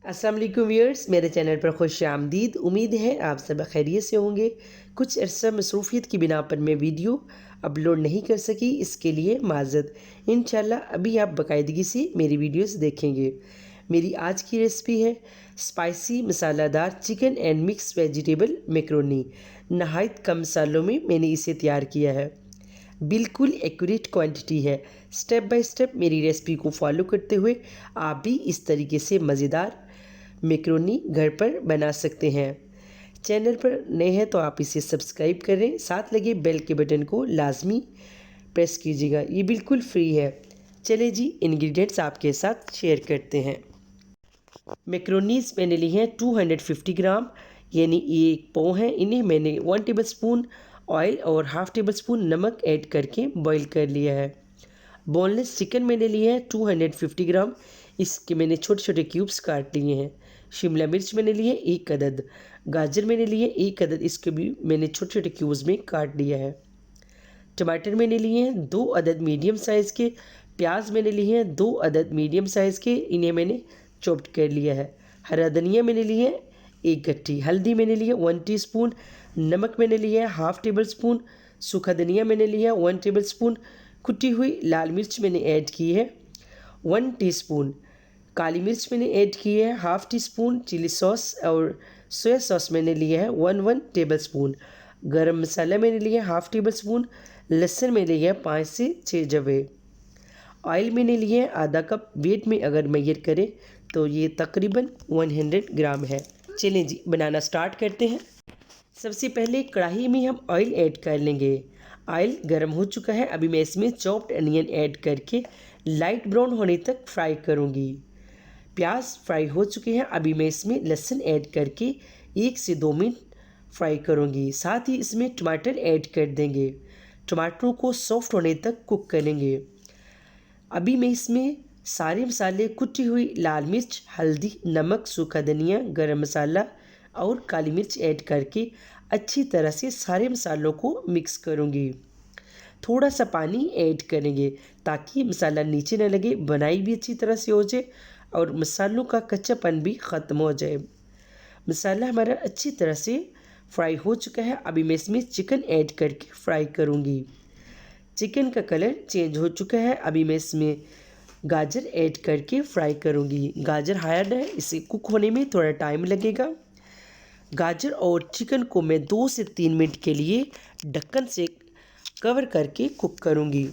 अस्सलाम वालेकुम व्यूअर्स, मेरे चैनल पर खुश आमदीद। उम्मीद है आप सब खैरियत से होंगे। कुछ अर्सा मसरूफ़ियत की बिना पर मैं वीडियो अपलोड नहीं कर सकी, इसके लिए माज़रत। इंशाल्लाह अभी आप बाकायदगी से मेरी वीडियोस देखेंगे। मेरी आज की रेसिपी है स्पाइसी मसालादार chicken and mix vegetable macaroni. नहायत कम मसालों में मैंने इसे तैयार किया है। बिल्कुल एक्यूरेट क्वांटिटी है। स्टेप बाय स्टेप मेरी रेसिपी को फॉलो करते हुए आप भी इस तरीके से मज़ेदार मैकरोनी घर पर बना सकते हैं। चैनल पर नए हैं तो आप इसे सब्सक्राइब करें, साथ लगे बेल के बटन को लाजमी प्रेस कीजिएगा, ये बिल्कुल फ्री है। चलिए जी इंग्रेडिएंट्स आपके साथ शेयर करते हैं। मैकरोनीज मैंने ली हैं 250 ग्राम, यानी ये एक पाव है। इन्हें मैंने 1 टेबल स्पून ऑयल और हाफ़ टेबल स्पून नमक ऐड करके बॉईल कर लिया है। बोनलेस चिकन मैंने लिया है 250 ग्राम, इसके मैंने छोटे छोटे क्यूब्स काट लिए हैं। शिमला मिर्च मैंने लिए 1 अदद, गाजर मैंने लिए 1 अदद, इसके भी मैंने छोटे छोटे क्यूब्स में काट लिया है। टमाटर मैंने लिए हैं 2 अदद मीडियम साइज़ के। प्याज मैंने लिए हैं 2 अदद मीडियम साइज़ के, इन्हें मैंने चॉप्ड कर लिया है। हरा धनिया मैंने लिए है 1 गट्ठी। हल्दी मैंने लिए 1 टीस्पून। नमक मैंने लिया है हाफ़ टेबल स्पून। सूखा धनिया मैंने लिया 1 टेबल स्पून। कुटी हुई लाल मिर्च मैंने ऐड की है 1 टीस्पून। काली मिर्च मैंने ऐड की है half teaspoon. Chilli sauce और सोया सॉस मैंने लिया है 1 टेबल स्पून। गरम मसाला मैंने लिया हाफ़ टेबल स्पून। लहसुन मैंने लिया 5 से 6 जवे। ऑयल मैंने लिए है आधा कप। वेट में अगर मेजर करें तो ये तकरीबन 100 ग्राम है। चलें जी बनाना स्टार्ट करते हैं। सबसे पहले कढ़ाई में हम ऑयल ऐड कर लेंगे। ऑयल गर्म हो चुका है, अभी मैं इसमें चॉप्ड अनियन ऐड करके लाइट ब्राउन होने तक फ्राई करूँगी। प्याज फ्राई हो चुके हैं, अभी मैं इसमें लहसुन ऐड करके 1 से 2 मिनट फ्राई करूँगी। साथ ही इसमें टमाटर ऐड कर देंगे। टमाटरों को सॉफ्ट होने तक कुक करेंगे। अभी मैं इसमें सारे मसाले, कुटी हुई लाल मिर्च, हल्दी, नमक, सूखा धनिया, गरम मसाला और काली मिर्च ऐड करके अच्छी तरह से सारे मसालों को मिक्स करूँगी। थोड़ा सा पानी ऐड करेंगे ताकि मसाला नीचे न लगे, बनाई भी अच्छी तरह से हो जाए और मसालों का कच्चापन भी ख़त्म हो जाए। मसाला हमारा अच्छी तरह से फ्राई हो चुका है, अभी मैं इसमें चिकन ऐड करके फ्राई करूँगी। चिकन का कलर चेंज हो चुका है, अभी मैं इसमें गाजर ऐड करके फ्राई करूँगी। गाजर हार्ड है, इसे कुक होने में थोड़ा टाइम लगेगा। गाजर और चिकन को मैं 2 से 3 मिनट के लिए ढक्कन से कवर करके कुक करूँगी।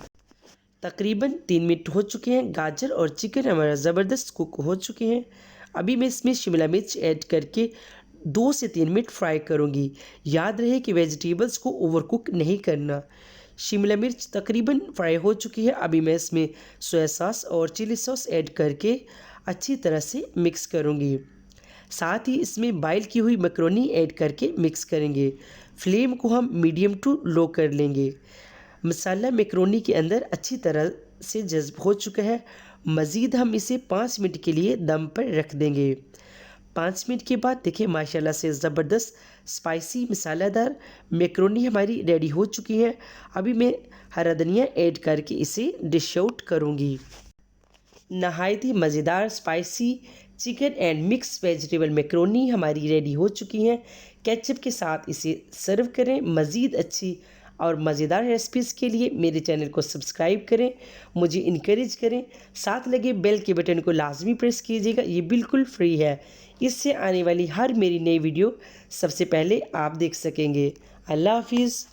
तकरीबन 3 मिनट हो चुके हैं। गाजर और चिकन हमारा ज़बरदस्त कुक हो चुके हैं। अभी मैं इसमें शिमला मिर्च ऐड करके 2 से 3 मिनट फ्राई करूँगी। याद रहे कि वेजिटेबल्स को ओवर कुक नहीं करना। शिमला मिर्च तकरीबन फ्राई हो चुकी है, अभी मैं इसमें सोया सॉस और चिली सॉस ऐड करके अच्छी तरह से मिक्स करूँगी। साथ ही इसमें बॉयल की हुई मैकरोनी ऐड करके मिक्स करेंगे। फ्लेम को हम मीडियम टू लो कर लेंगे। मसाला मैकरोनी के अंदर अच्छी तरह से जज़्ब हो चुका है। मज़ीद हम इसे 5 मिनट के लिए दम पर रख देंगे। 5 मिनट के बाद देखिए माशाल्लाह से ज़बरदस्त स्पाइसी मसालेदार मैकरोनी हमारी रेडी हो चुकी है। अभी मैं हरा धनिया ऐड करके इसे डिश आउट करूँगी। नहायत ही मज़ेदार spicy chicken and mix vegetable macaroni हमारी रेडी हो चुकी हैं। केचप के साथ इसे सर्व करें। मज़ीद अच्छी और मज़ेदार रेसिपीज़ के लिए मेरे चैनल को सब्सक्राइब करें, मुझे इनकरेज करें, साथ लगे बेल के बटन को लाजमी प्रेस कीजिएगा, ये बिल्कुल फ्री है। इससे आने वाली हर मेरी नई वीडियो सबसे पहले आप देख सकेंगे। अल्लाह हाफिज़।